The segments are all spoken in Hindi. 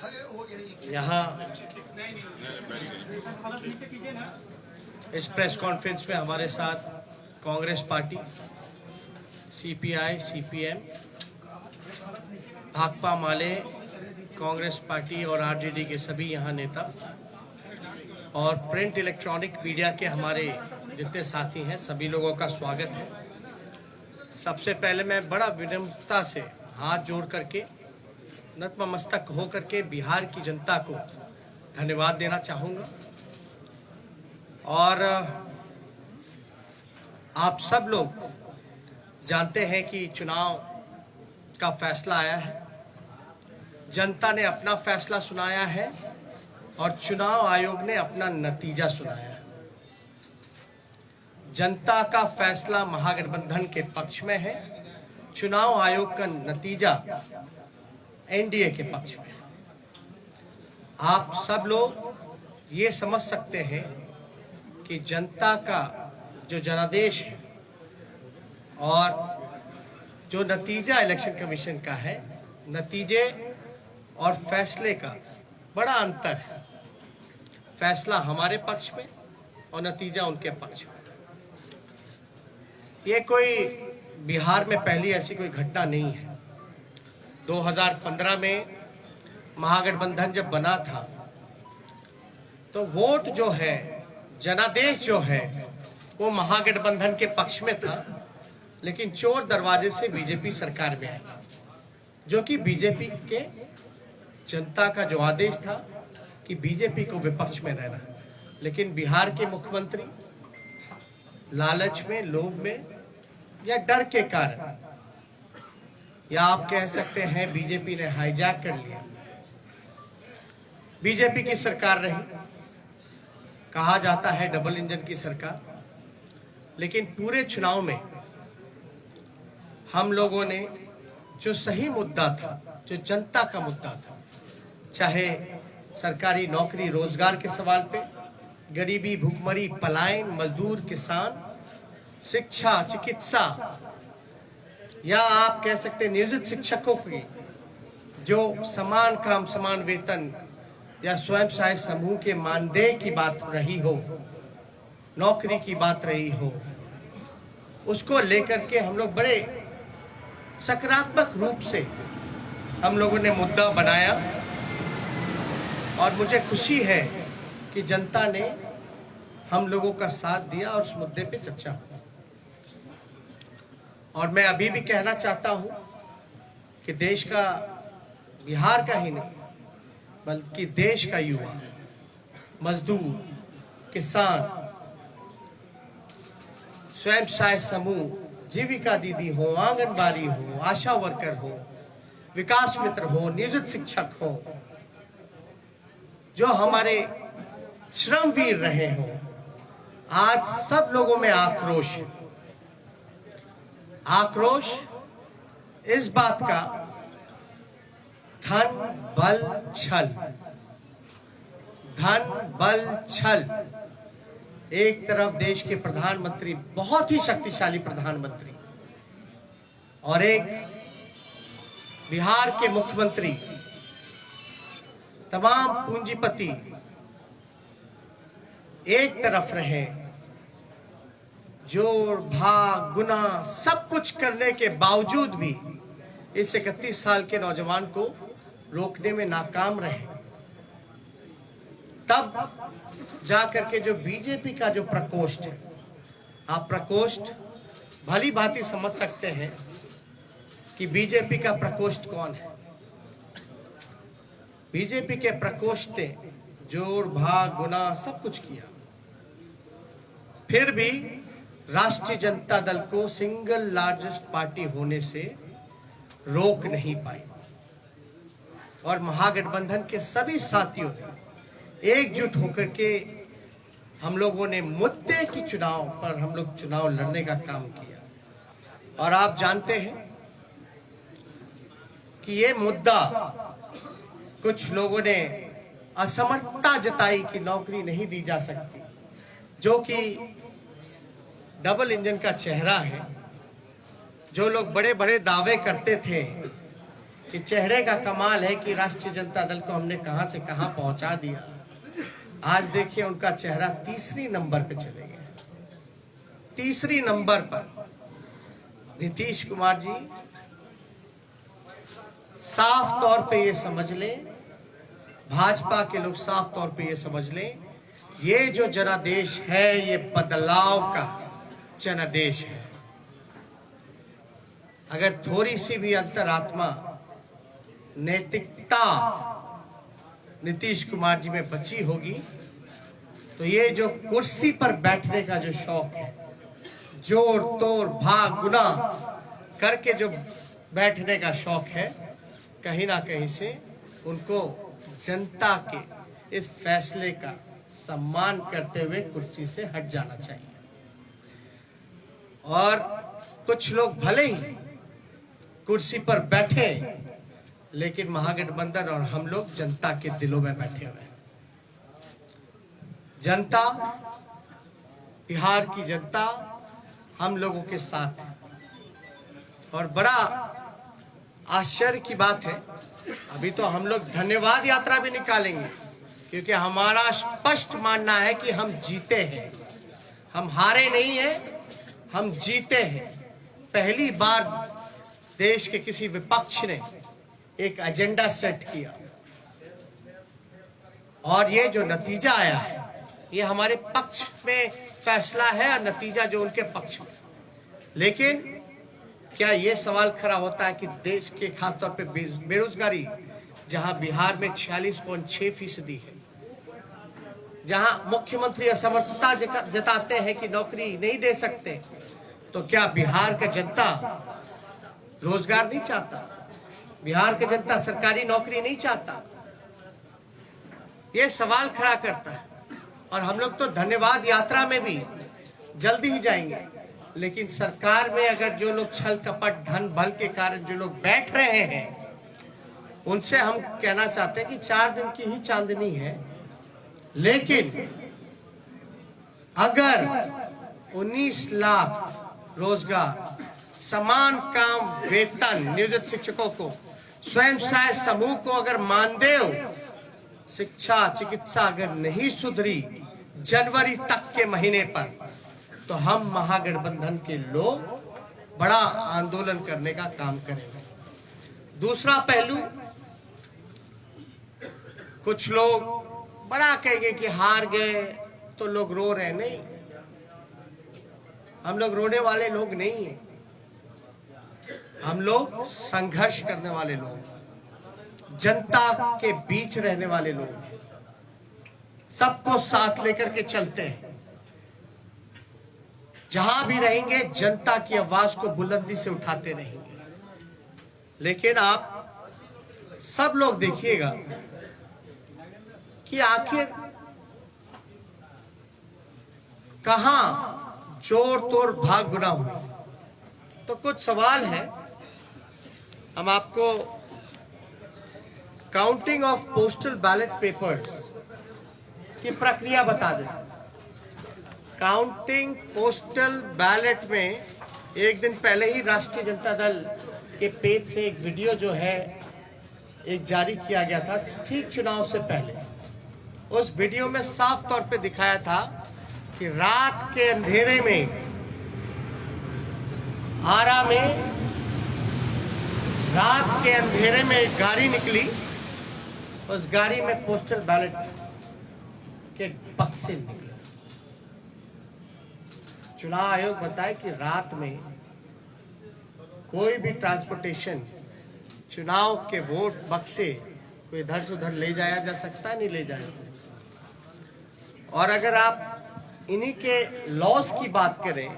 यहाँ इस प्रेस कॉन्फ्रेंस में हमारे साथ Congress party, CPI, CPM, Bhakpa Male, Congress party और आरजेडी के सभी यहाँ नेता और प्रिंट इलेक्ट्रॉनिक मीडिया के हमारे जितने साथी हैं, सभी लोगों का स्वागत है। सबसे पहले मैं बड़ा विनम्रता से हाथ जोड़ करके, नतमस्तक हो करके बिहार की जनता को धन्यवाद देना चाहूँगा। और आप सब लोग जानते हैं कि चुनाव का फैसला आया है, जनता ने अपना फैसला सुनाया है और चुनाव आयोग ने अपना नतीजा सुनाया है। जनता का फैसला महागठबंधन के पक्ष में है, चुनाव आयोग का नतीजा एनडीए के पक्ष में है। आप सब लोग ये समझ सकते हैं कि जनता का जो जनादेश है और जो नतीजा इलेक्शन कमीशन का है, नतीजे और फैसले का बड़ा अंतर है। फैसला हमारे पक्ष में और नतीजा उनके पक्ष में। ये कोई बिहार में पहली ऐसी कोई घटना नहीं है। 2015 में महागठबंधन जब बना था तो वोट जो है, जनादेश जो है, वो महागठबंधन के पक्ष में था, लेकिन चोर दरवाजे से बीजेपी सरकार में आई, जो कि बीजेपी के जनता का जो आदेश था कि बीजेपी को विपक्ष में रहना। लेकिन बिहार के मुख्यमंत्री लालच में, लोभ में या डर के कारण, या आप कह सकते हैं बीजेपी ने हाईजैक कर लिया। बीजेपी की सरकार रही, कहा जाता है डबल इंजन की सरकार, लेकिन पूरे चुनाव में हम लोगों ने जो सही मुद्दा था, जो जनता का मुद्दा था, चाहे सरकारी नौकरी रोजगार के सवाल पे, गरीबी, भूखमरी, पलायन, मजदूर, किसान, शिक्षा, चिकित्सा, या आप कह सकते हैं नियोजित शिक्षकों की जो समान काम समान वेतन या स्वयं सहायता समूह के मानदेय की बात रही हो, नौकरी की बात रही हो, उसको लेकर के हम लोग बड़े सकारात्मक रूप से हम लोगों ने मुद्दा बनाया और मुझे खुशी है कि जनता ने हम लोगों का साथ दिया और उस मुद्दे पे चर्चा हुई। और मैं अभी भी कहना चाहता हूं कि देश का, बिहार का ही नहीं बल्कि देश का युवा, मजदूर, किसान, स्वयं सहायता समूह, जीविका दीदी हो, आंगनबाड़ी हो, आशा वर्कर हो, विकास मित्र हो, नियोजित शिक्षक हो, जो हमारे श्रमवीर रहे हो, आज सब लोगों में आक्रोश है। आक्रोश इस बात का, धन बल छल, धन बल छल। एक तरफ देश के प्रधानमंत्री, बहुत ही शक्तिशाली प्रधानमंत्री, और एक बिहार के मुख्यमंत्री, तमाम पूंजीपति एक तरफ रहे, जोड़ भाग गुना सब कुछ करने के बावजूद भी इस 31 साल के नौजवान को रोकने में नाकाम रहे। तब जाकर के जो बीजेपी का जो प्रकोष्ठ है, आप प्रकोष्ठ भली भांति समझ सकते हैं कि बीजेपी का प्रकोष्ठ कौन है। बीजेपी के प्रकोष्ठ ने जोड़ भाग गुना सब कुछ किया, फिर भी राष्ट्रीय जनता दल को सिंगल लार्जेस्ट पार्टी होने से रोक नहीं पाई। और महागठबंधन के सभी साथियों ने एकजुट होकर के हम लोगों ने मुद्दे की चुनाव पर हम लोग चुनाव लड़ने का काम किया। और आप जानते हैं कि ये मुद्दा, कुछ लोगों ने असमर्थता जताई कि नौकरी नहीं दी जा सकती, जो कि डबल इंजन का चेहरा है। जो लोग बड़े बड़े दावे करते थे कि चेहरे का कमाल है कि राष्ट्रीय जनता दल को हमने कहां से कहां पहुंचा दिया। आज देखिए उनका चेहरा तीसरी नंबर पे चले गए, तीसरी नंबर पर। नीतीश कुमार जी, साफ तौर पे ये समझ लें, भाजपा के लोग साफ तौर पे ये समझ लें, ये जो जनादेश है ये बदलाव का जनादेश है। अगर थोड़ी सी भी अंतरात्मा नैतिकता नीतीश कुमार जी में बची होगी तो ये जो कुर्सी पर बैठने का जो शौक है, जोर तोड़ भाग गुना करके जो बैठने का शौक है, कहीं ना कहीं से उनको जनता के इस फैसले का सम्मान करते हुए कुर्सी से हट जाना चाहिए। और कुछ लोग भले ही कुर्सी पर बैठे, लेकिन महागठबंधन और हम लोग जनता के दिलों में बैठे हुए हैं। जनता, बिहार की जनता हम लोगों के साथ है। और बड़ा आश्चर्य की बात है, अभी तो हम लोग धन्यवाद यात्रा भी निकालेंगे, क्योंकि हमारा स्पष्ट मानना है कि हम जीते हैं, हम हारे नहीं हैं, हम जीते हैं। पहली बार देश के किसी विपक्ष ने एक एजेंडा सेट किया और ये जो नतीजा आया है ये हमारे पक्ष में फैसला है और नतीजा जो उनके पक्ष में। लेकिन क्या ये सवाल खड़ा होता है कि देश के खासतौर पे बेरोजगारी, जहां बिहार में 46.6% है, जहां मुख्यमंत्री असमर्थता जताते हैं कि नौकरी नहीं दे सकते, तो क्या बिहार का जनता रोजगार नहीं चाहता? बिहार का जनता सरकारी नौकरी नहीं चाहता? ये सवाल खड़ा करता है। और हम लोग तो धन्यवाद यात्रा में भी जल्दी ही जाएंगे, लेकिन सरकार में अगर जो लोग छल कपट धन बल के कारण जो लोग बैठ रहे हैं, उनसे हम कहना चाहते हैं कि 4 दिन की ही चांदनी है, लेकिन अगर 19 लाख रोजगार, समान काम वेतन नियोजित शिक्षकों को, स्वयं सहायता समूह को अगर मानदेय, शिक्षा चिकित्सा अगर नहीं सुधरी जनवरी तक के महीने पर, तो हम महागठबंधन के लोग बड़ा आंदोलन करने का काम करेंगे। दूसरा पहलू, कुछ लोग बड़ा कहेंगे कि हार गए तो लोग रो रहे। नहीं, हम लोग रोने वाले लोग नहीं हैं, हम लोग संघर्ष करने वाले लोग, जनता के बीच रहने वाले लोग, सबको साथ लेकर के चलते हैं। जहां भी रहेंगे जनता की आवाज को बुलंदी से उठाते रहेंगे। लेकिन आप सब लोग देखिएगा कि आखिर कहां जोर तोड़ भाग गुना हुई। तो कुछ सवाल है, हम आपको counting of postal ballot papers की प्रक्रिया बता दें। काउंटिंग पोस्टल बैलेट में एक दिन पहले ही राष्ट्रीय जनता दल के पेज से एक वीडियो जो है एक जारी किया गया था, ठीक चुनाव से पहले। उस वीडियो में साफ तौर पे दिखाया था कि रात के अंधेरे में आरा में रात के अंधेरे में एक गाड़ी निकली, उस गाड़ी में पोस्टल बैलेट के बक्से निकले। चुनाव आयोग बताए कि रात में कोई भी ट्रांसपोर्टेशन, चुनाव के वोट बक्से कोई इधर से उधर ले जाया जा सकता, नहीं ले जाया। और अगर आप इन्हीं के लॉस की बात करें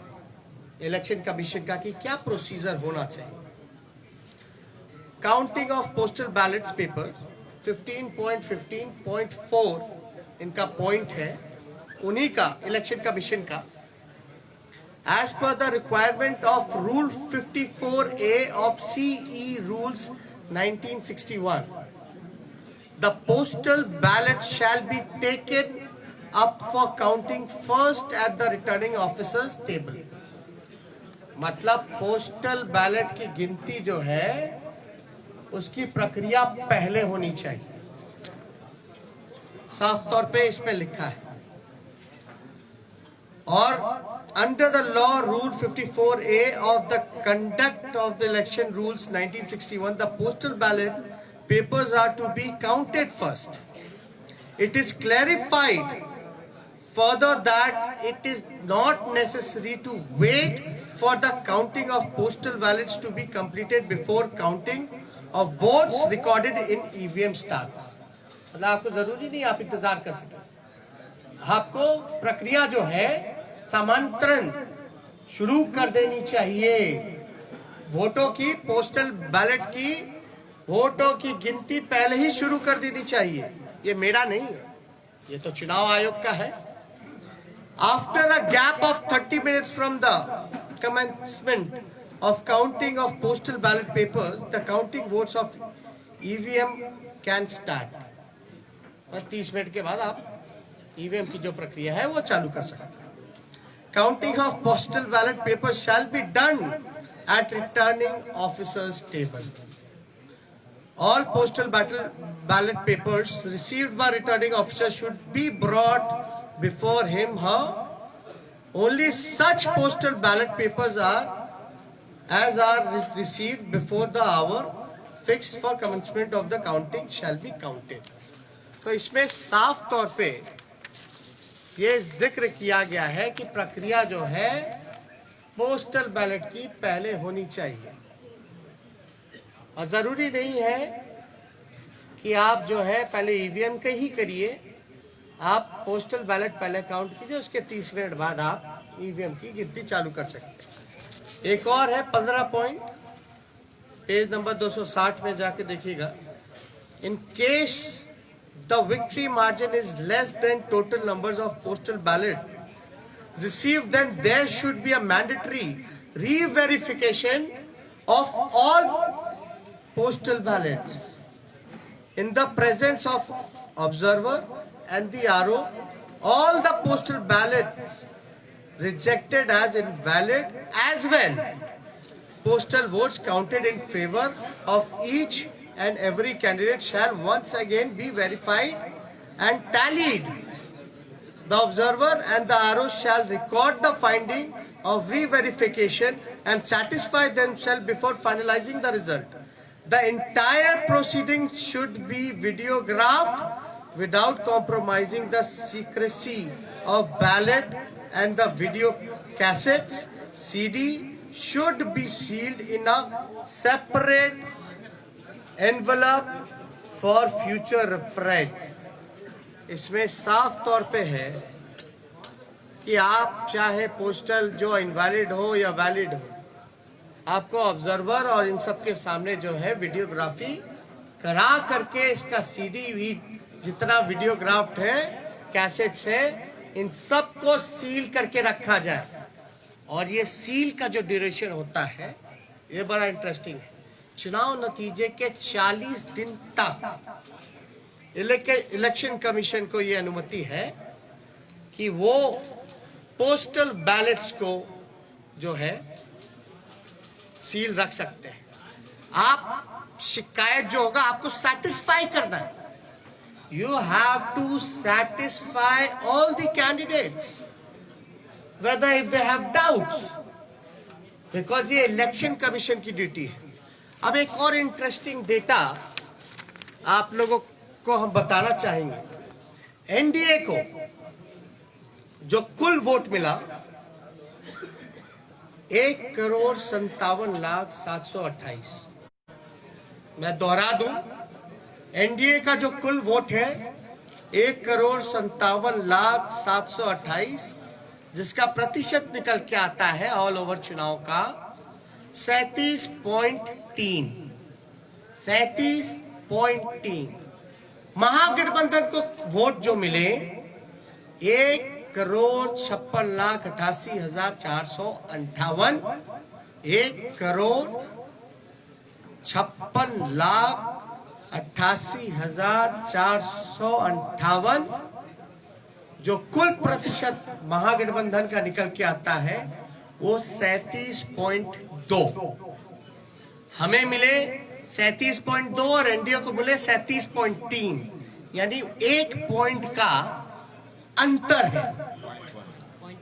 इलेक्शन कमीशन का कि क्या प्रोसीजर होना चाहिए, counting of postal ballets paper 15.15.4 इनका पॉइंट है, उन्हीं का इलेक्शन कमीशन का। As per the requirement of Rule 54A of CE Rules 1961, the postal ballot shall be taken up for counting first at the returning officer's table. मतलब पोस्टल बैलेट की गिनती जो है उसकी प्रक्रिया पहले होनी चाहिए। साफ तौर पे इसमें लिखा है। और under the law rule 54A of the conduct of the election rules 1961, the postal ballot papers are to be counted first. It is clarified further that it is not necessary to wait for the counting of postal ballots to be completed before counting of votes recorded in EVM starts. मतलब आपको जरूरी नहीं आप इंतजार कर सके, आपको प्रक्रिया जो है समांतरण शुरू कर देनी चाहिए। वोटों की, पोस्टल बैलेट की वोटों की गिनती पहले ही शुरू कर देनी चाहिए। ये मेरा नहीं है, ये तो चुनाव आयोग का है। After a gap of 30 minutes from the commencement of counting of postal ballot papers, the counting votes of EVM can start. 30 minute के बाद आप ईवीएम की जो प्रक्रिया है वो चालू कर सकते हैं। Counting of postal ballot papers shall be done at returning officers table. All postal ballot papers received by returning officer should be brought before him, her. Only such postal ballot papers are received before the hour fixed for commencement of the counting shall be counted. तो इसमें साफ तौर पे ये जिक्र किया गया है कि प्रक्रिया जो है पोस्टल बैलेट की पहले होनी चाहिए। और जरूरी नहीं है कि आप जो है पहले ईवीएम के ही करिए, आप पोस्टल बैलेट पहले काउंट कीजिए, उसके 30 मिनट बाद आप ईवीएम की गिनती चालू कर सकते हैं। एक और है 15 पॉइंट, पेज नंबर 260 में जाके देखिएगा। In case the victory margin is less than total numbers of postal ballot received, then there should be a mandatory reverification of all postal ballots in the presence of observer and the RO. All the postal ballots rejected as invalid, as well postal votes counted in favor of each and every candidate shall once again be verified and tallied. The observer and the RO shall record the finding of re-verification and satisfy themselves before finalizing the result. The entire proceeding should be videographed without compromising the secrecy of ballot, and the video cassettes CD should be sealed in a separate envelope for future reference. इसमें साफ तौर पे है कि आप चाहे पोस्टल जो इनवैलिड हो या वैलिड हो, आपको ऑब्जर्वर और इन सब के सामने जो है वीडियोग्राफी करा करके इसका सीडी भी जितना वीडियोग्राफ्ट है, कैसेट्स है, इन सब को सील करके रखा जाए। और ये सील का जो ड्यूरेशन होता है ये बड़ा इंटरेस्टिंग है। चुनाव नतीजे के 40 दिन तक इलेक्शन कमीशन को ये अनुमति है कि वो पोस्टल बैलेट्स को जो है सील रख सकते हैं। आप शिकायत जो होगा आपको सेटिस्फाई करना है। You have to satisfy all the candidates whether if they have doubts, because ये इलेक्शन कमीशन की ड्यूटी है। अब एक और इंटरेस्टिंग डेटा आप लोगों को हम बताना चाहेंगे। एनडीए को जो कुल वोट मिला 1,57,728। मैं दोहरा दूं, एनडीए का जो कुल वोट है 1,57,728, जिसका प्रतिशत निकल के आता है ऑल ओवर चुनाव का 37.3। महागठबंधन को वोट जो मिले 1,56,88,458, 1,56,88,458 जो कुल प्रतिशत महागठबंधन का निकल के आता है वो 37.2। हमें मिले 37.2 और एनडीए को मिले 37.3, यानी 1 पॉइंट का अंतर है।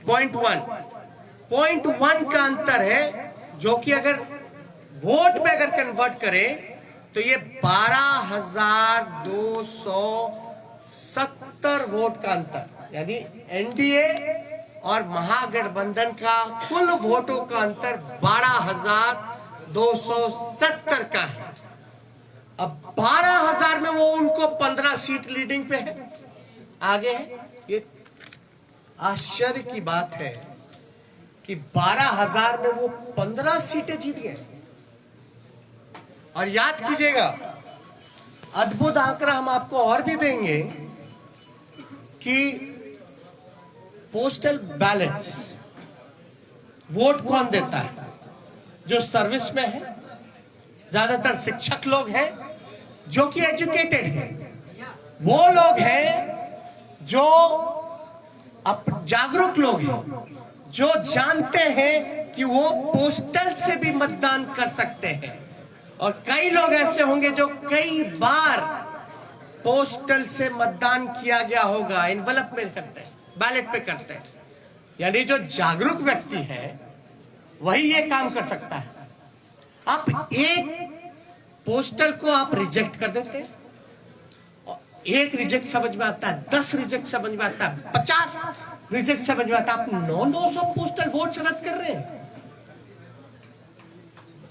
0.1 का अंतर है, जो कि अगर वोट में अगर कन्वर्ट करें तो ये 12,270 वोट का अंतर, यानी एनडीए और महागठबंधन का कुल वोटों का अंतर 12,270 का है। अब 12,000 में वो उनको 15 सीट लीडिंग पे है, आगे है। ये आश्चर्य की बात है कि 12,000 में वो 15 सीटें जीत गए। और याद कीजिएगा, अद्भुत आंकड़ा हम आपको और भी देंगे कि पोस्टल बैलेट्स वोट कौन देता है? जो सर्विस में है, ज्यादातर शिक्षक लोग हैं जो कि एजुकेटेड हैं, वो लोग हैं जो जागरूक लोग हैं, जो जानते हैं कि वो पोस्टल से भी मतदान कर सकते हैं। और कई लोग ऐसे होंगे जो कई बार पोस्टल से मतदान किया गया होगा, एनवलप में करते हैं, बैलेट पे करते हैं। यानी जो जागरूक व्यक्ति है वही ये काम कर सकता है। आप एक पोस्टल को आप रिजेक्ट कर देते हैं, एक रिजेक्ट समझ में आता है, 10 रिजेक्ट समझ में आता है, 50 रिजेक्ट समझ में आता है। आप 900 पोस्टल वोट रद्द कर रहे हैं,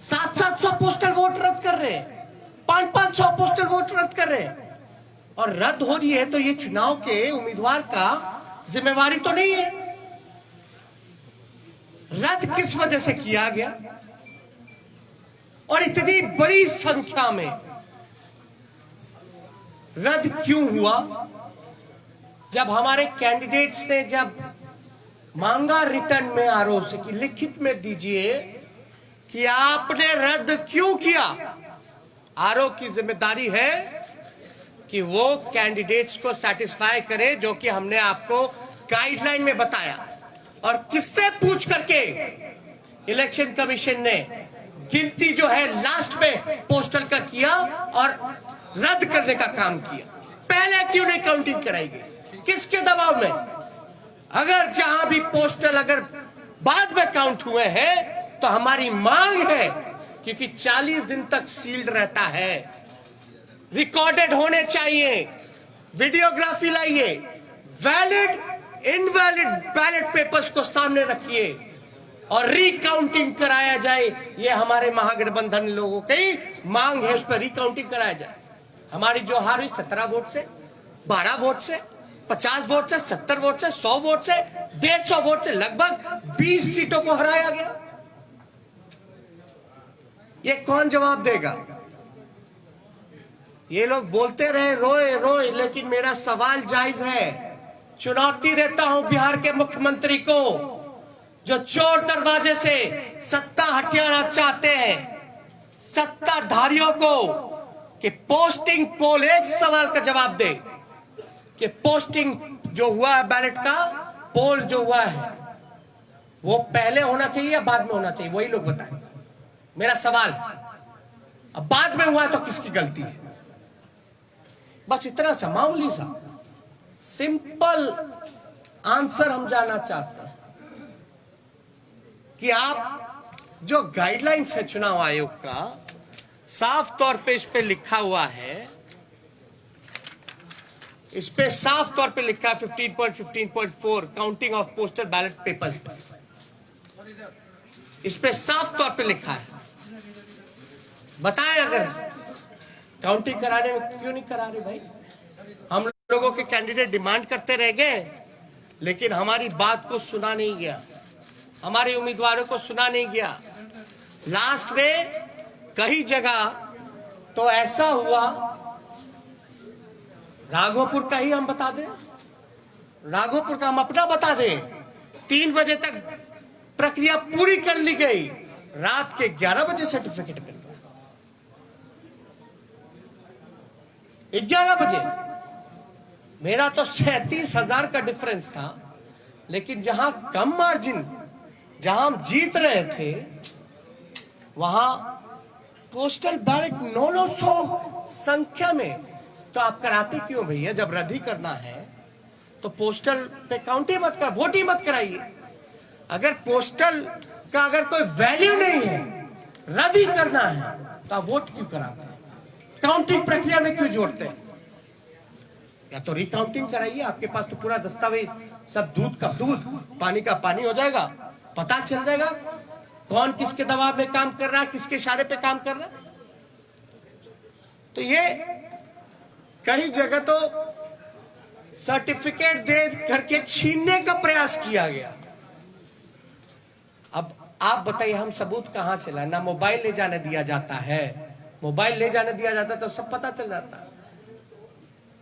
700 पोस्टल वोट रद्द कर रहे हैं, 500 पोस्टल वोट रद्द कर रहे हैं। और रद्द हो रही है तो ये चुनाव के उम्मीदवार का जिम्मेवारी तो नहीं है। रद्द किस वजह से किया गया और इतनी बड़ी संख्या में रद्द क्यों हुआ? जब हमारे कैंडिडेट्स ने जब मांगा रिटर्न में आरओ से कि लिखित में दीजिए कि आपने रद्द क्यों किया, आरओ की जिम्मेदारी है कि वो कैंडिडेट्स को सेटिस्फाई करे, जो कि हमने आपको गाइडलाइन में बताया। और किससे पूछ करके इलेक्शन कमीशन ने गिनती जो है लास्ट में पोस्टल का किया और रद्द करने का काम किया? पहले क्यों नहीं काउंटिंग कराई गई? किसके दबाव में? अगर जहां भी पोस्टल अगर बाद में काउंट हुए हैं तो हमारी मांग है, क्योंकि 40 दिन तक सील्ड रहता है, रिकॉर्डेड होने चाहिए, वीडियोग्राफी लाइए, वैलिड इनवैलिड बैलेट पेपर्स को सामने रखिए और रिकाउंटिंग कराया जाए। ये हमारे महागठबंधन लोगों की मांग है, उस पर रिकाउंटिंग कराया जाए। हमारी जो हार हुई 17 वोट से, 12 वोट से, 50 वोट से, 70 वोट से, 100 वोट से, 150 वोट से, लगभग 20 सीटों को हराया गया। ये कौन जवाब देगा? ये लोग बोलते रहे रोए रोए, लेकिन मेरा सवाल जायज है। चुनौती देता हूं बिहार के मुख्यमंत्री को, जो चोर दरवाजे से सत्ता हथियाना चाहते हैं, सत्ताधारियों को, कि पोस्टिंग पोल, एक सवाल का जवाब दे कि पोस्टिंग जो हुआ है बैलेट का, पोल जो हुआ है वो पहले होना चाहिए या बाद में होना चाहिए? वही लोग बताएं। मेरा सवाल, अब बाद में हुआ तो किसकी गलती है? बस इतना सा मामूली सा सिंपल आंसर हम जानना चाहते हैं कि आप जो गाइडलाइंस है चुनाव आयोग का, साफ तौर पे इस पे लिखा हुआ है, इस पे साफ तौर पे लिखा है 15.15.4 counting of postal ballot papers, इस पे साफ तौर पे लिखा है। बताएं अगर काउंटिंग कराने में क्यों नहीं करा रहे भाई? हम लोगों के कैंडिडेट डिमांड करते रह गए, लेकिन हमारी बात को सुना नहीं गया, हमारे उम्मीदवारों को सुना नहीं गया। लास्ट में कई जगह तो ऐसा हुआ, राघोपुर का ही हम बता दें, राघोपुर का हम अपना बता दें, 3 बजे तक प्रक्रिया पूरी कर ली गई, रात के 11 बजे सर्टिफिकेट मिल गया। 11 बजे मेरा तो 37,000 का डिफरेंस था, लेकिन जहां कम मार्जिन, जहां हम जीत रहे थे, वहां पोस्टल बैलेट 900 संख्या में, तो आप कराते क्यों भैया? जब रद्द ही करना है तो पोस्टल पे काउंट ही मत कर, वोट ही मत कराइए। अगर पोस्टल का अगर कोई वैल्यू नहीं है, रद्द ही करना है, तो आप वोट क्यों कराते हैं? काउंटिंग प्रक्रिया में क्यों जोड़ते हैं? या तो रिकाउंटिंग कराइए, आपके पास तो पूरा दस्तावेज, सब दूध का दूध, पानी का पानी हो जाएगा, पता चल जाएगा कौन किसके दबाव में काम कर रहा है, किसके इशारे पे काम कर रहा है। तो ये कई जगह तो सर्टिफिकेट दे करके छीनने का प्रयास किया गया। अब आप बताइए, हम सबूत कहां से लाए? ना मोबाइल ले जाने दिया जाता है, मोबाइल ले जाने दिया जाता तो सब पता चल जाता,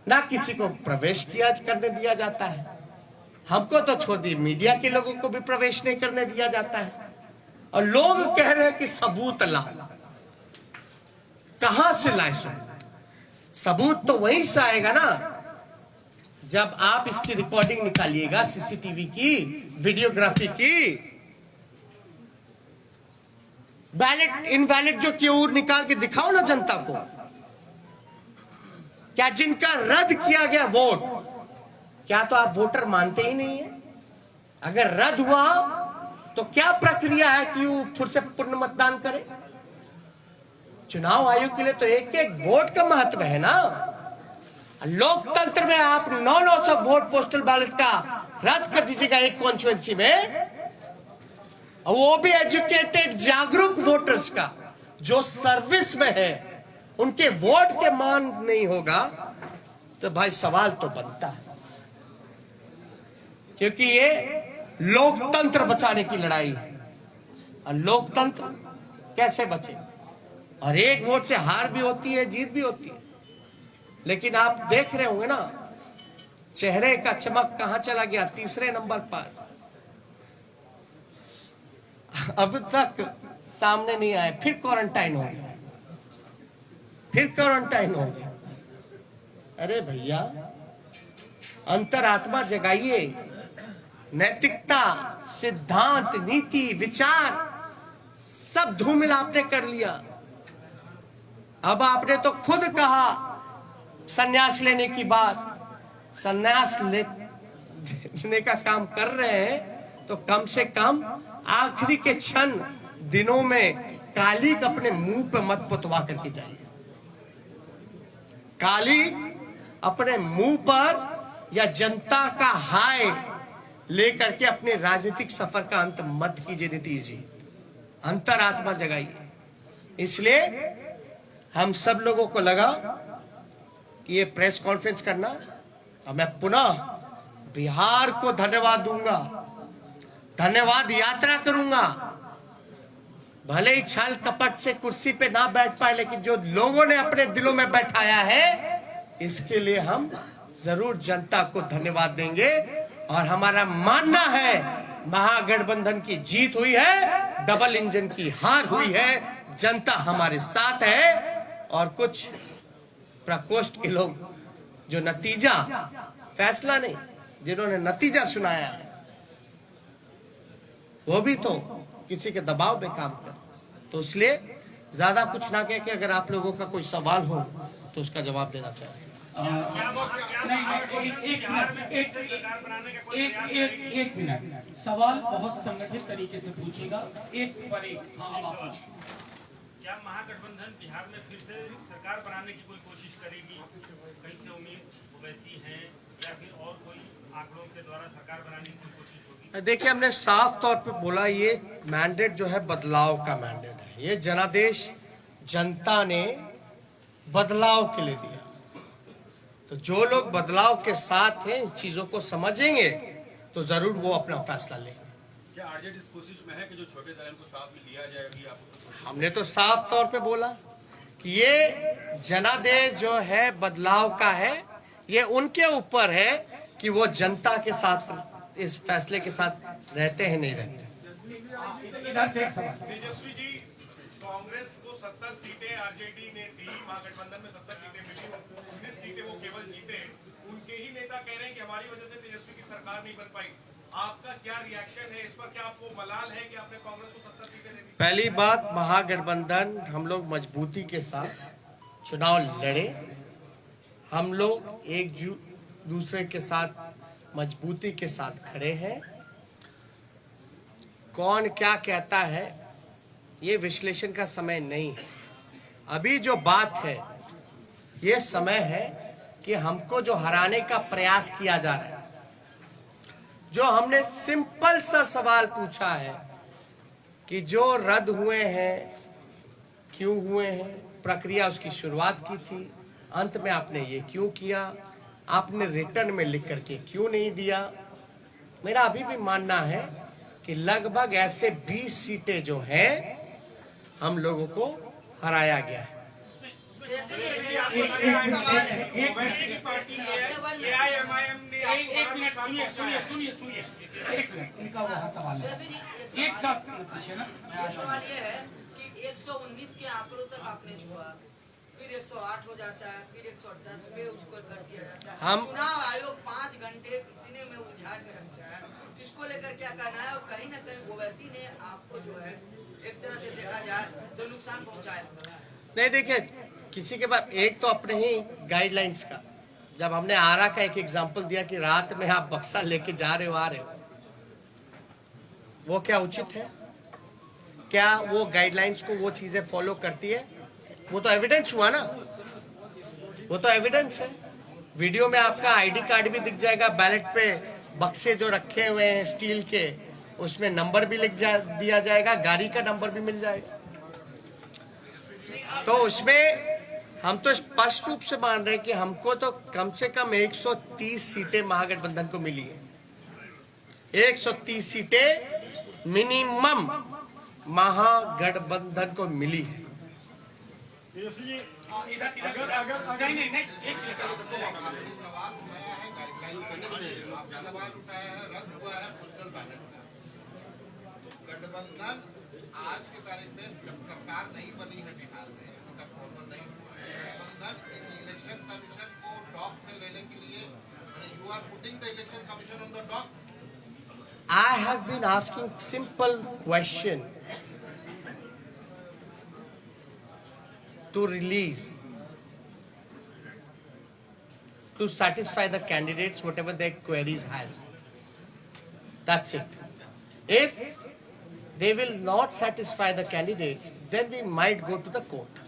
ना किसी को प्रवेश किया करने दिया जाता है। हमको तो छोड़ दी, मीडिया के लोगों को भी प्रवेश नहीं करने दिया जाता है, और लोग कह रहे हैं कि सबूत ला। कहां से लाए सबूत? सबूत तो वहीं से आएगा ना जब आप इसकी रिकॉर्डिंग निकालिएगा, सीसीटीवी की, वीडियोग्राफी की। वैलिड इनवैलिड जो क्यों निकाल के दिखाओ ना जनता को। क्या जिनका रद्द किया गया वोट, क्या तो आप वोटर मानते ही नहीं है? अगर रद्द हुआ तो क्या प्रक्रिया है कि वो फिर से पुनः मतदान करे? चुनाव आयोग के लिए तो एक एक वोट का महत्व है ना। लोकतंत्र में आप 900 वोट पोस्टल बैलेट का रद्द कर दीजिएगा एक कॉन्स्टिट्यूएंसी में, और वो भी एजुकेटेड जागरूक वोटर्स का, जो सर्विस में है, उनके वोट के मान नहीं होगा, तो भाई सवाल तो बनता है। क्योंकि ये लोकतंत्र बचाने की लड़ाई है, और लोकतंत्र कैसे बचे? और एक वोट से हार भी होती है, जीत भी होती है। लेकिन आप देख रहे होंगे ना, चेहरे का चमक कहां चला गया? तीसरे नंबर पर। अब तक सामने नहीं आए, फिर क्वारंटाइन हो गया, फिर क्वारंटाइन हो गया। अरे भैया, अंतरात्मा जगाइए। नैतिकता, सिद्धांत, नीति, विचार सब धूमिल आपने कर लिया। अब आपने तो खुद कहा संन्यास लेने की बात। संन्यास लेने का काम कर रहे हैं तो कम से कम आखिरी के क्षण दिनों में काली अपने मुंह पे मत पुतवा करके जाइए। काली अपने मुंह पर या जनता का हाय लेकर के अपने राजनीतिक सफर का अंत मत कीजिए नीतीश जी। अंतरात्मा जगाइए। इसलिए हम सब लोगों को लगा कि ये प्रेस कॉन्फ्रेंस करना, और मैं पुनः बिहार को धन्यवाद दूंगा, धन्यवाद यात्रा करूंगा। भले ही छल कपट से कुर्सी पे ना बैठ पाए, लेकिन जो लोगों ने अपने दिलों में बैठाया है, इसके लिए हम जरूर जनता को धन्यवाद देंगे। और हमारा मानना है महागठबंधन की जीत हुई है, डबल इंजन की हार हुई है, जनता हमारे साथ है। और कुछ प्रकोष्ठ के लोग जो नतीजा, फैसला नहीं, जिन्होंने नतीजा सुनाया है, वो भी तो किसी के दबाव में काम कर। तो इसलिए ज्यादा कुछ ना कह के, अगर आप लोगों का कोई सवाल हो तो उसका जवाब देना चाहिए। एक मिनट, सवाल बहुत संगठित तरीके से पूछेगा, एक पर एक। हाँ, अब आप पूछिए। क्या महागठबंधन बिहार में फिर से सरकार बनाने की कोई कोशिश करेगी? कहीं से उम्मीद वैसी है, या फिर और कोई आंकड़ों के द्वारा सरकार बनाने की कोई कोशिश होगी? देखिए, हमने साफ तौर पे बोला, ये मैंडेट जो है बदलाव का मैंडेट है। ये जनादेश जनता ने बदलाव के लिए दिया। तो जो लोग बदलाव के साथ हैं, इन चीजों को समझेंगे तो जरूर वो अपना फैसला लेंगे। क्या आरजेडी इस कोशिश में है कि जो छोटे दल को साथ में लिया जाए? अभी आपको हमने तो साफ तौर पे बोला कि ये जनादेश जो है बदलाव का है। ये उनके ऊपर है कि वो जनता के साथ, इस फैसले के साथ रहते हैं नहीं रहते। इधर से एक सवाल। तेजस्वी जी, कांग्रेस को 70 सीटें आरजेडी ने दी, महागठबंधन में 70 सीटें मिली, 19 सीटें वो केवल जीते। उनके ही नेता कह रहे हैं कि हमारी वजह से तेजस्वी की सरकार नहीं बन पाई। आपका क्या रिएक्शन है इस पर? क्या आपको मलाल है कि आपने कांग्रेस को 70 सीटें दे दी? पहली बात, महागठबंधन हम लोग मजबूती के साथ चुनाव लड़े। हम लोग एक दूसरे के साथ मजबूती के साथ खड़े हैं। कौन क्या कहता है ये विश्लेषण का समय नहीं है। अभी जो बात है, ये समय है कि हमको जो हराने का प्रयास किया जा रहा है, जो हमने सिंपल सा सवाल पूछा है कि जो रद्द हुए हैं क्यों हुए हैं, प्रक्रिया उसकी शुरुआत की थी, अंत में आपने ये क्यों किया, आपने रिटर्न में लिख करके क्यों नहीं दिया। मेरा अभी भी मानना है कि लगभग ऐसे 20 सीटें जो हैं हम लोगों को हराया गया है। ओवैसी की पार्टी AIMIM ने एक मिनट सुनिए एक मिनट, इनका वह सवाल है, एक साथ पूछे ना। सवाल ये है कि 119 के आंकड़ों तक आपने छुआ, फिर 108 हो जाता है, फिर 110 पे उसको कर दिया जाता है। चुनाव आयोग 5 घंटे इतने में उलझा के रखता है, इसको लेकर क्या कहना है? और कहीं ना कहीं ओवैसी ने आपको जो है एक तरह से देखा जाए तो नुकसान पहुंचाया। नहीं, देखिए, किसी के पास एक तो अपने ही गाइडलाइंस का, जब हमने आरा का एक एग्जांपल दिया कि रात में आप बक्सा लेके जा रहे हो आ रहे हो, वो क्या उचित है? क्या वो गाइडलाइंस को वो चीजें फॉलो करती है? वो तो एविडेंस हुआ ना, वो तो एविडेंस है। वीडियो में आपका आईडी कार्ड भी दिख जाएगा, बैलेट पे बक्से जो रखे हुए हैं स्टील के, उसमें नंबर भी दिया जाएगा, गाड़ी का नंबर भी मिल जाएगा। तो उसमें हम तो स्पष्ट रूप से मान रहे हैं कि हमको तो कम से कम 130 सीटें महागठबंधन को मिली है। 130 सीटें मिनिमम महागठबंधन को मिली है। गठबंधन आज की तारीख में जब सरकार नहीं बनी है बिहार में, अभी तक फॉर्मल नहीं हुआ है, गठबंधन इलेक्शन कमीशन को डॉक में लेने के लिए, you are putting the election commission on the dock. I have been asking simple question to release, to satisfy the candidates whatever their queries has. That's it. If they will not satisfy the candidates, then we might go to the court.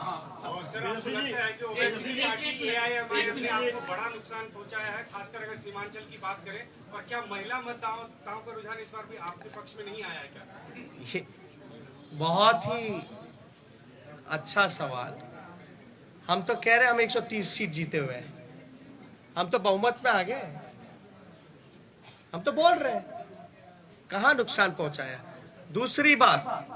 और सर, आपको लगता है कि ओवैसी पार्टी AIMIM ने आपको बड़ा नुकसान पहुंचाया है, खासकर अगर सीमांचल की बात करें? और क्या महिला मतदाताओं का रुझान इस बार भी आपके पक्ष में नहीं आया है क्या? ये बहुत ही अच्छा सवाल। हम तो कह रहे हैं हम 130 सीट जीते हुए हैं, हम तो बहुमत में आ गए, हम तो बोल रहे हैं कहां नुकसान पहुंचाया। दूसरी बात,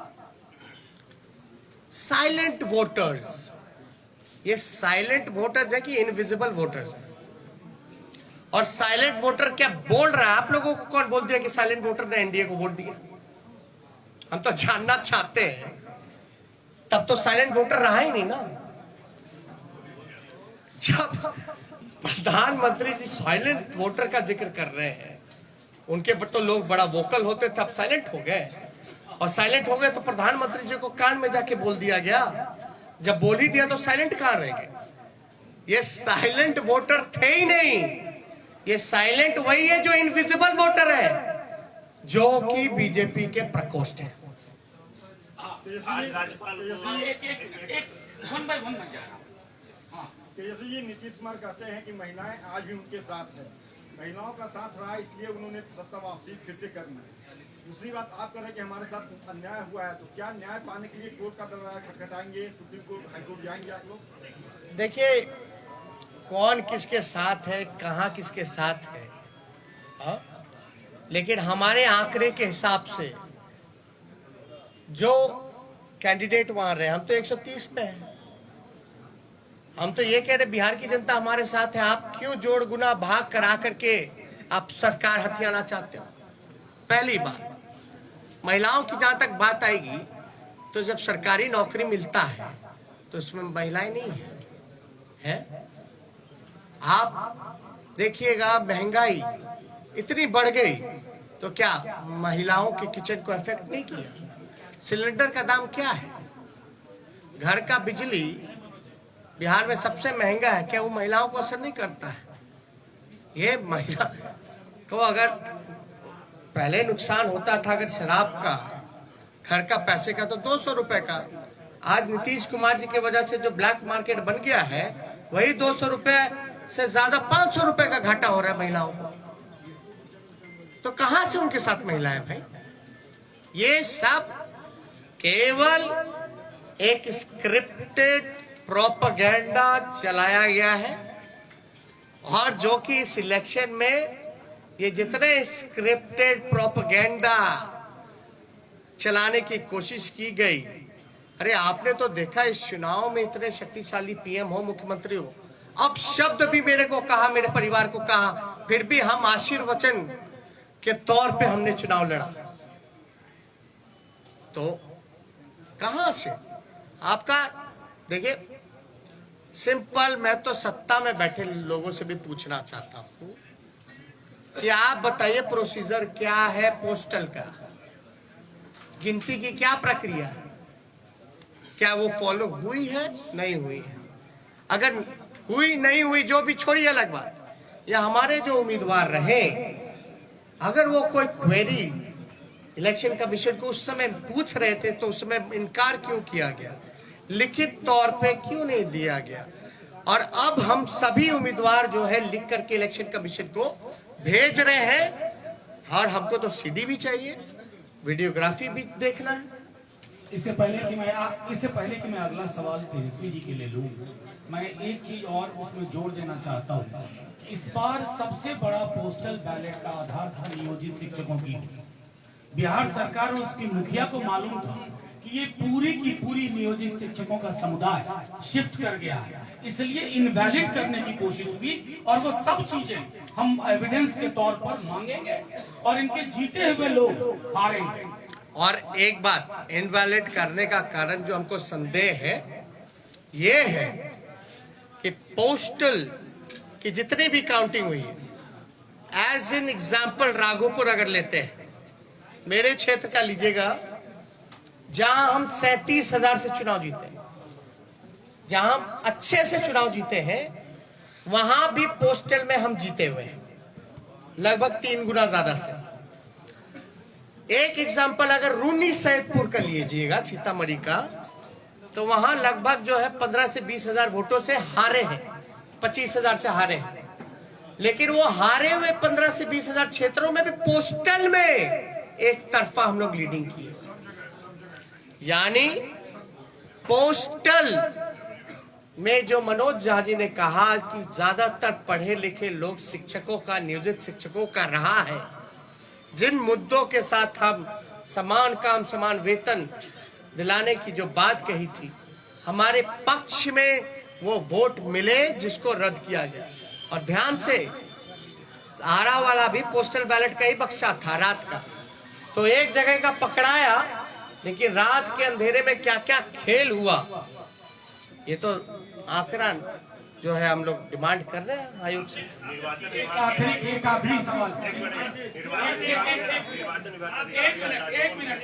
साइलेंट वोटर्स, ये साइलेंट वोटर्स है कि इनविजिबल वोटर्स है? और साइलेंट वोटर क्या बोल रहा है? आप लोगों को कौन बोल दिया कि साइलेंट वोटर ने एनडीए को वोट दिया? हम तो जानना चाहते हैं। तब तो साइलेंट वोटर रहा ही नहीं ना। जब प्रधानमंत्री जी साइलेंट वोटर का जिक्र कर रहे हैं, उनके पर तो लोग बड़ा वोकल होते थे, अब साइलेंट हो गए। और साइलेंट हो गए तो प्रधानमंत्री जी को कान में जाके बोल दिया गया। जब बोल ही दिया तो साइलेंट कहां रह गए? ये साइलेंट वोटर थे ही नहीं, ये साइलेंट वही है जो इनविजिबल वोटर है, जो कि बीजेपी के प्रकोष्ठ है। तेजस्वी जी, नीतीश कुमार कहते हैं कि महिलाएं आज भी उनके साथ हैं, महिलाओं का साथ रहा इसलिए उन्होंने सत्ता वापसी फिर से करना है। दूसरी बात, आप कह रहे हैं कि हमारे साथ अन्याय हुआ है, तो क्या न्याय पाने के लिए कोर्ट का दरवाजा खटखटाएंगे, सुप्रीम कोर्ट, हाईकोर्ट जाएंगे आप लोग? देखिए, कौन किसके साथ है, कहां किसके साथ है, हा? लेकिन हमारे आंकड़े के हिसाब से जो कैंडिडेट वहां रहे, हम तो 130 पे हैं। हम तो ये कह रहे बिहार की जनता हमारे साथ है। आप क्यों जोड़ गुना भाग करा करके आप सरकार हथियाना चाहते हो? पहली बात, महिलाओं की जहां तक बात आएगी, तो जब सरकारी नौकरी मिलता है तो उसमें महिलाएं नहीं है? आप देखिएगा, महंगाई इतनी बढ़ गई तो क्या महिलाओं के किचन को इफेक्ट नहीं किया? सिलेंडर का दाम क्या है? घर का बिजली बिहार में सबसे महंगा है, क्या वो महिलाओं को असर नहीं करता है? ये महिला को अगर पहले नुकसान होता था अगर शराब का, घर का पैसे का, तो 200 रुपए का, आज नीतीश कुमार जी की वजह से जो ब्लैक मार्केट बन गया है वही 200 रुपए से ज्यादा 500 रुपए का घाटा हो रहा है महिलाओं को। तो कहां से उनके साथ महिलाएं भाई? ये सब केवल एक स्क्रिप्टेड प्रोपेगेंडा चलाया गया है, और जो कि इस इलेक्शन में ये जितने स्क्रिप्टेड प्रोपेगेंडा चलाने की कोशिश की गई, अरे आपने तो देखा इस चुनाव में इतने शक्तिशाली पीएम हो, मुख्यमंत्री हो, अब शब्द भी मेरे को कहा, मेरे परिवार को कहा, फिर भी हम आशीर्वचन के तौर पे हमने चुनाव लड़ा। तो कहां से आपका? देखिए सिंपल, मैं तो सत्ता में बैठे लोगों से भी पूछना चाहता हूं कि आप बताइए प्रोसीजर क्या है पोस्टल का, गिनती की क्या प्रक्रिया है, क्या वो फॉलो हुई है नहीं हुई है? अगर हुई नहीं हुई जो भी छोड़िए अलग बात, या हमारे जो उम्मीदवार रहे अगर वो कोई क्वेरी इलेक्शन कमीशन को उस समय पूछ रहे थे तो उस समय इनकार क्यों किया गया, लिखित तौर पे क्यों नहीं दिया गया? और अब हम सभी उम्मीदवार जो है लिख करके इलेक्शन कमीशन को भेज रहे हैं, और हमको तो सीडी भी चाहिए, वीडियोग्राफी भी देखना है। इससे पहले कि मैं अगला सवाल तेजस्वी जी के लिए लूं, मैं एक चीज और उसमें जोड़ देना चाहता हूं। इस बार सबसे बड़ा पोस्टल बैलेट का आधार था नियोजित शिक्षकों की। बिहार सरकार और उसकी मुखिया को मालूम था कि ये पूरी की पूरी नियोजित शिक्षकों का समुदाय शिफ्ट कर गया है, इसलिए इनवैलिड करने की कोशिश हुई, और वो सब चीजें हम एविडेंस के तौर पर मांगेंगे और इनके जीते हुए लोग हारेंगे। और एक बात, इनवैलिड करने का कारण जो हमको संदेह है ये है कि पोस्टल की जितनी भी काउंटिंग हुई है, एज एन एग्जाम्पल राघोपुर अगर लेते हैं, मेरे क्षेत्र का लीजिएगा, जहां हम 37,000 से चुनाव जीते, जहां हम अच्छे से चुनाव जीते हैं, वहां भी पोस्टल में हम जीते हुए हैं लगभग 3 गुना ज्यादा से। एक एग्जाम्पल अगर रूनी सैदपुर का लीजिएगा, सीतामढ़ी का, तो वहां लगभग जो है 15 से 20,000 वोटों से हारे हैं, 25,000 से हारे हैं। लेकिन वो हारे हुए 15 से 20,000 क्षेत्रों में भी पोस्टल में एक तरफा हम लोग लीडिंग किए। यानी पोस्टल में जो मनोज झा जी ने कहा कि ज्यादातर पढ़े लिखे लोग शिक्षकों का, नियोजित शिक्षकों का रहा है, जिन मुद्दों के साथ हम समान काम समान वेतन दिलाने की जो बात कही थी, हमारे पक्ष में वो वोट मिले जिसको रद्द किया गया। और ध्यान से, आरा वाला भी पोस्टल बैलेट का ही बक्सा था रात का, तो एक जगह का पकड़ाया, लेकिन रात के अंधेरे में क्या क्या खेल हुआ, ये तो आंकड़ा जो है हम लोग डिमांड कर रहे हैं आयोग से। एक आखिरी सवाल। एक मिनट।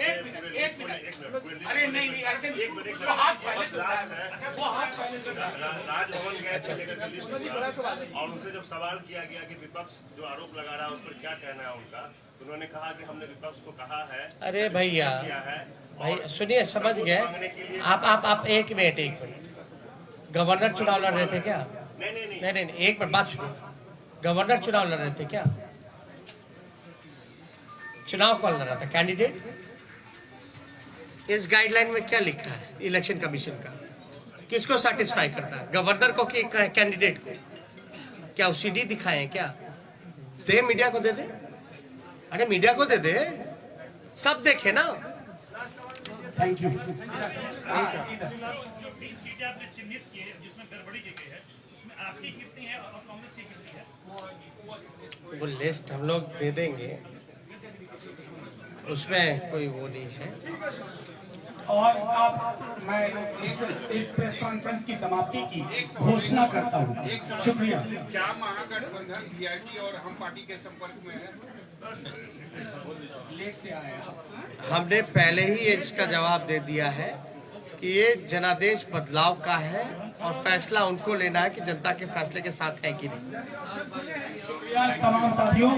अरे नहीं ऐसे वो हाथ पहले से राजभवन गए थे लेकर दिल्ली और उनसे जब सवाल किया गया कि विपक्ष जो आरोप लगा रहा है उस पर क्या कहना है उनका, उन्होंने कहा कि हमने विपक्ष को कहा है। अरे भैया भाई सुनिए, समझ गए आप। एक मिनट, गवर्नर चुनाव लड़ रहे थे क्या? नहीं, एक मिनट बात सुनिए। गवर्नर चुनाव लड़ रहे थे क्या? चुनाव कौन लड़ रहा था? कैंडिडेट। इस गाइडलाइन में क्या लिखा है इलेक्शन कमीशन का? किसको सेटिस्फाई करता है, गवर्नर को कि कैंडिडेट को? क्या वो सीडी दिखाए क्या? दे मीडिया को दे दे, अरे मीडिया को दे दे, सब देखे ना। Thank you. आपने चिन्हित किए जिसमें गड़बड़ी की गई है, उसमें आपकी कितनी है और कांग्रेस की कितनी है? वो लिस्ट हम लोग दे देंगे, उसमें कोई वो नहीं है। और अब मैं इस प्रेस कॉन्फ्रेंस की समाप्ति की घोषणा करता हूँ। शुक्रिया। क्या महागठबंधन वीआईपी और हम पार्टी के संपर्क में है? लेट से आया। हमने पहले ही इसका जवाब दे दिया है कि ये जनादेश बदलाव का है और फैसला उनको लेना है कि जनता के फैसले के साथ है कि नहीं। शुक्रिया तमाम साथियों।